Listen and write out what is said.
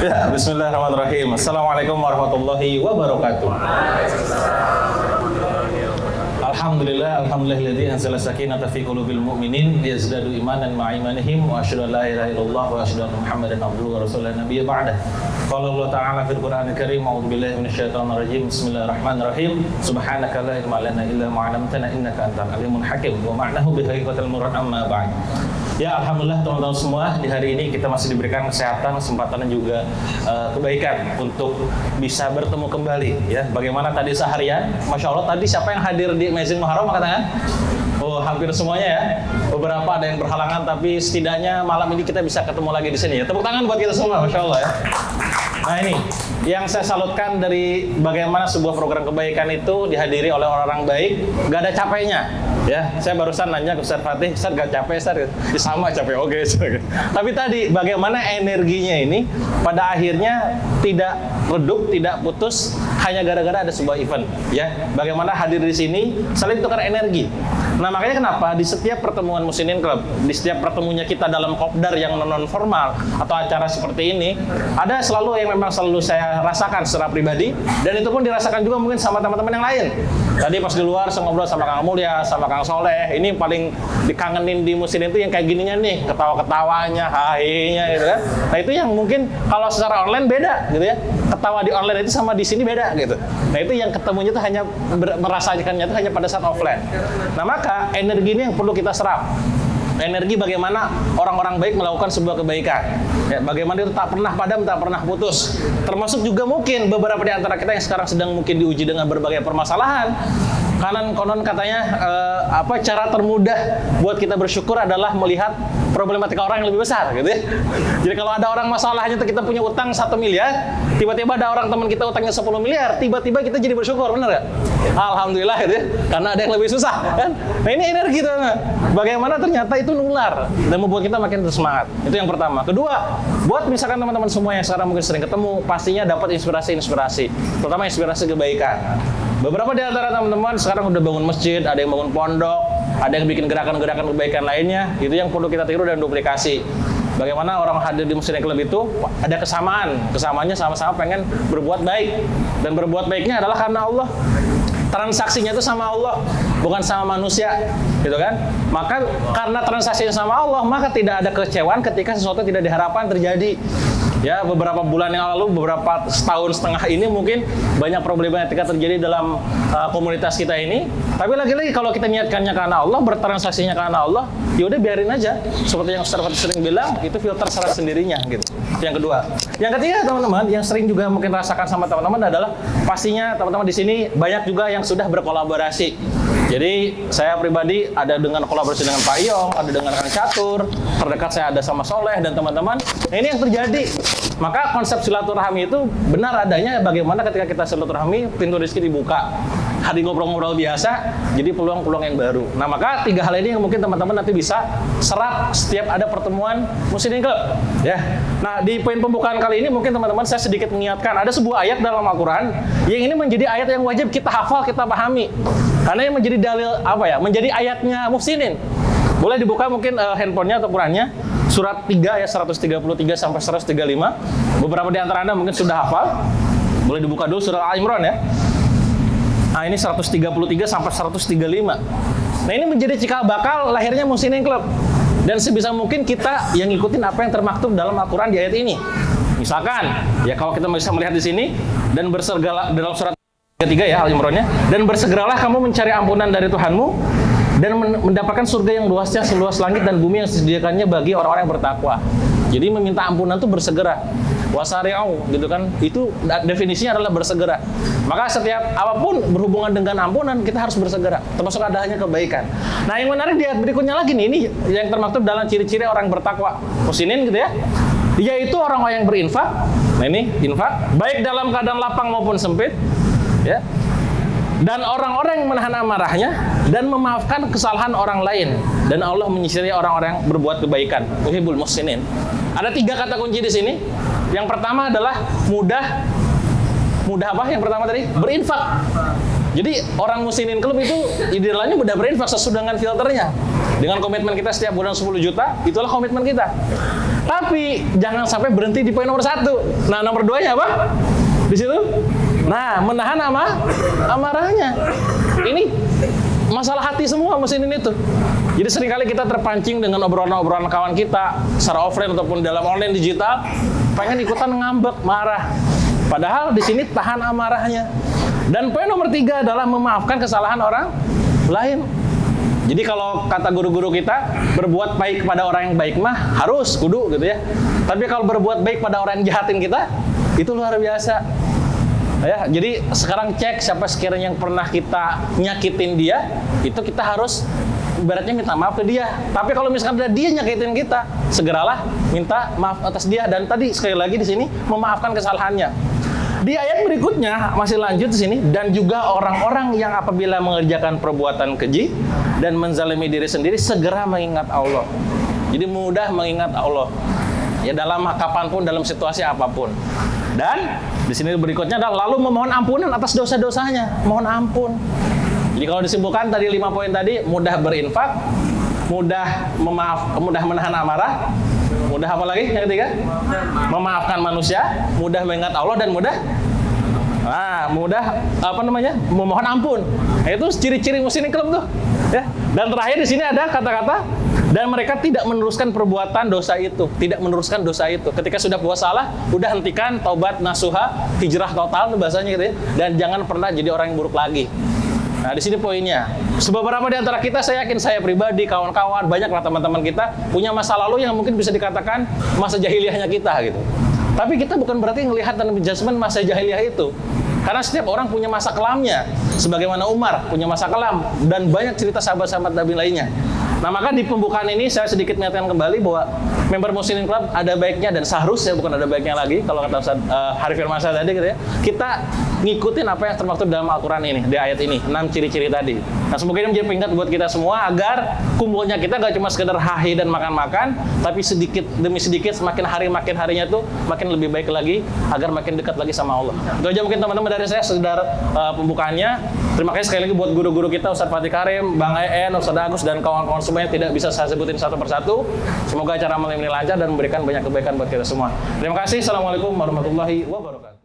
Ya, bismillahirrahmanirrahim. Assalamualaikum warahmatullahi wabarakatuh. Alhamdulillahilladzi anzala sakinata fi qulubil mu'minin liyazdadu imanan ma'a imanihim wa asyhadu an la ilaha illallah wa asyhadu anna Muhammadan abduhu wa rasuluhu nabiyya ba'dah. Qala Allah ta'ala fil Qur'anil Karim, a'udzu billahi minasyaitonir rajim. Bismillahirrahmanirrahim. Subhanaka la ilma lana illa ma 'allamtana innaka antal alimul hakim. Wa ma'nahu bi haqiqatil murad amma ba'd. Ya, alhamdulillah teman-teman semua, di hari ini kita masih diberikan kesehatan, kesempatan dan juga kebaikan untuk bisa bertemu kembali. Ya, bagaimana tadi seharian? Masya Allah, tadi siapa yang hadir di Amazing Muharram angkat tangan? Oh, hampir semuanya ya. Beberapa ada yang berhalangan, tapi setidaknya malam ini kita bisa ketemu lagi di sini. Ya, tepuk tangan buat kita semua, Masya Allah ya. Nah ini, yang saya salutkan dari bagaimana sebuah program kebaikan itu dihadiri oleh orang-orang baik, gak ada capeknya. Ya, saya barusan nanya ke Ustaz Fatih, Ustaz gak capek Ustaz? Ya, sama capek, oke. Tapi tadi bagaimana energinya ini pada akhirnya tidak redup, tidak putus hanya gara-gara ada sebuah event. Ya, bagaimana hadir di sini saling tukar energi. Nah makanya kenapa di setiap pertemuan Muslimin Club, di setiap pertemuannya kita dalam kopdar yang non formal atau acara seperti ini, ada selalu yang memang selalu saya rasakan secara pribadi, dan itu pun dirasakan juga mungkin sama teman-teman yang lain. Tadi pas di luar saya ngobrol sama Kang Mulya, sama Kang Soleh, ini paling dikangenin di Muslimin itu yang kayak gininya nih, ketawa-ketawanya, hahinya gitu kan. Nah itu yang mungkin kalau secara online beda gitu ya, ketawa di online itu sama di sini beda gitu. Nah itu yang ketemunya itu hanya merasakannya itu hanya pada saat offline. Nah maka energi ini yang perlu kita serap. Energi bagaimana orang-orang baik melakukan sebuah kebaikan. Ya, bagaimana itu tak pernah padam, tak pernah putus. Termasuk juga mungkin beberapa di antara kita yang sekarang sedang mungkin diuji dengan berbagai permasalahan. Konon katanya cara termudah buat kita bersyukur adalah melihat problematika orang yang lebih besar gitu ya. Jadi kalau ada orang masalahnya kita punya utang 1 miliar, tiba-tiba ada orang teman kita utangnya 10 miliar, tiba-tiba kita jadi bersyukur, benar nggak? Alhamdulillah gitu ya, karena ada yang lebih susah kan. Nah ini energi tuh, bagaimana ternyata itu nular dan membuat kita makin bersemangat. Itu yang pertama. Kedua, buat misalkan teman-teman semua yang sekarang mungkin sering ketemu, pastinya dapat inspirasi, terutama inspirasi kebaikan. Beberapa di antara teman-teman sekarang udah bangun masjid, ada yang bangun pondok, ada yang bikin gerakan-gerakan kebaikan lainnya. Itu yang perlu kita tiru dan duplikasi. Bagaimana orang hadir di Muslimin Club itu ada kesamaannya sama-sama pengen berbuat baik, dan berbuat baiknya adalah karena Allah. Transaksinya itu sama Allah, bukan sama manusia, gitu kan? Maka karena transaksinya sama Allah, maka tidak ada kekecewaan ketika sesuatu tidak diharapkan terjadi. Ya, beberapa bulan yang lalu, beberapa setahun setengah ini mungkin banyak problematika terjadi dalam komunitas kita ini. Tapi lagi-lagi kalau kita niatkannya karena Allah, bertransaksinya karena Allah, ya udah biarin aja. Seperti yang Ustaz Fatih sering bilang, itu filter secara sendirinya gitu. Itu yang kedua. Yang ketiga teman-teman, yang sering juga mungkin rasakan sama teman-teman adalah pastinya teman-teman di sini banyak juga yang sudah berkolaborasi. Jadi saya pribadi ada dengan kolaborasi dengan Pak Iyong, ada dengan Kang Catur, terdekat saya ada sama Soleh dan teman-teman. Nah ini yang terjadi. Maka konsep silaturahmi itu benar adanya bagaimana ketika kita silaturahmi, pintu rezeki dibuka. Hari ngobrol-ngobrol biasa, jadi peluang-peluang yang baru. Nah maka 3 hal ini yang mungkin teman-teman nanti bisa serap setiap ada pertemuan Muslimin Club. Ya. Nah di poin pembukaan kali ini mungkin teman-teman saya sedikit mengingatkan, ada sebuah ayat dalam Al-Quran yang ini menjadi ayat yang wajib kita hafal, kita pahami. Karena yang menjadi dalil menjadi ayatnya Muslimin. Boleh dibuka mungkin handphonenya atau Qurannya, surat 3 ya 133 sampai 135. Beberapa di antara Anda mungkin sudah hafal. Boleh dibuka dulu surat Al-Imran ya. Nah ini 133 sampai 135. Nah ini menjadi cikal bakal lahirnya Muslimin Club. Dan sebisa mungkin kita yang ngikutin apa yang termaktub dalam Al-Quran di ayat ini. Misalkan, ya kalau kita bisa melihat di sini, dan bersegeralah dalam surat 3 ya Al-Imrannya, dan bersegeralah kamu mencari ampunan dari Tuhanmu dan mendapatkan surga yang luasnya seluas langit dan bumi yang disediakannya bagi orang-orang yang bertakwa. Jadi meminta ampunan itu bersegera. Wasari'u gitu kan, itu definisinya adalah bersegera. Maka setiap apapun berhubungan dengan ampunan kita harus bersegera, termasuk adanya kebaikan. Nah yang menarik di ayat berikutnya lagi nih, ini yang termaktub dalam ciri-ciri orang bertakwa Muslimin gitu ya, yaitu orang-orang yang berinfak. Nah ini infak baik dalam keadaan lapang maupun sempit ya, dan orang-orang yang menahan amarahnya dan memaafkan kesalahan orang lain, dan Allah menyisiri orang-orang yang berbuat kebaikan. Uhibbul muhsinin. Ada 3 kata kunci di sini. Yang pertama adalah mudah apa? Yang pertama tadi berinfak. Jadi orang Muslimin Club itu idealnya udah berinvest sesuai dengan filternya. Dengan komitmen kita setiap bulan 10 juta, itulah komitmen kita. Tapi jangan sampai berhenti di poin nomor 1. Nah, nomor 2-nya apa? Di situ. Nah, menahan amarahnya. Ini masalah hati semua muslimin itu. Jadi seringkali kita terpancing dengan obrolan-obrolan kawan kita secara offline ataupun dalam online digital, pengen ikutan ngambek, marah. Padahal di sini tahan amarahnya. Dan poin nomor 3 adalah memaafkan kesalahan orang lain. Jadi kalau kata guru-guru kita, berbuat baik kepada orang yang baik mah harus, kudu gitu ya. Tapi kalau berbuat baik pada orang yang jahatin kita, itu luar biasa. Ya, jadi sekarang cek siapa sekiranya yang pernah kita nyakitin dia, itu kita harus ibaratnya minta maaf ke dia. Tapi kalau misalkan dia nyakitin kita, segeralah minta maaf atas dia. Dan tadi sekali lagi di sini memaafkan kesalahannya. Di ayat berikutnya masih lanjut di sini, dan juga orang-orang yang apabila mengerjakan perbuatan keji dan menzalimi diri sendiri segera mengingat Allah. Jadi mudah mengingat Allah. Ya dalam kapanpun, dalam situasi apapun. Dan di sini berikutnya adalah lalu memohon ampunan atas dosa-dosanya. Mohon ampun. Jadi kalau disimpulkan tadi 5 poin tadi, mudah berinfak, mudah menahan amarah, mudah apa lagi yang ketiga? Memaafkan manusia, mudah mengingat Allah, dan mudah memohon ampun. Nah, itu ciri-ciri muslimin club tuh. Ya. Dan terakhir di sini ada kata-kata, dan mereka tidak meneruskan perbuatan dosa itu, tidak meneruskan dosa itu. Ketika sudah buat salah, udah hentikan, taubat nasuha, hijrah total bahasanya gitu ya. Dan jangan pernah jadi orang yang buruk lagi. Nah, di sini poinnya. Beberapa di antara kita, saya yakin saya pribadi, kawan-kawan, banyaklah teman-teman kita punya masa lalu yang mungkin bisa dikatakan masa jahiliyahnya kita gitu. Tapi kita bukan berarti melihat dan menjudgment masa jahiliyah itu. Karena setiap orang punya masa kelamnya. Sebagaimana Umar punya masa kelam dan banyak cerita sahabat-sahabat Nabi lainnya. Nah, maka di pembukaan ini saya sedikit menyatakan kembali bahwa member Muslimin Club ada baiknya dan seharusnya, bukan ada baiknya lagi, kalau kata Ustaz Harif Firmansyah tadi gitu ya, kita ngikutin apa yang termaktub dalam Al-Quran ini, di ayat ini, 6 ciri-ciri tadi. Nah, semoga ini menjadi pengingat buat kita semua agar kumpulnya kita gak cuma sekedar hahi dan makan-makan, tapi sedikit demi sedikit, semakin harinya tuh makin lebih baik lagi, agar makin dekat lagi sama Allah. Itu aja mungkin teman-teman dari saya sekedar pembukaannya. Terima kasih sekali lagi buat guru-guru kita, Ustaz Fatih Karim, Bang En, Ustaz Agus, dan kawan-kawan semuanya tidak bisa saya sebutin satu persatu. Semoga acara malam ini lancar dan memberikan banyak kebaikan buat kita semua. Terima kasih. Assalamualaikum warahmatullahi wabarakatuh.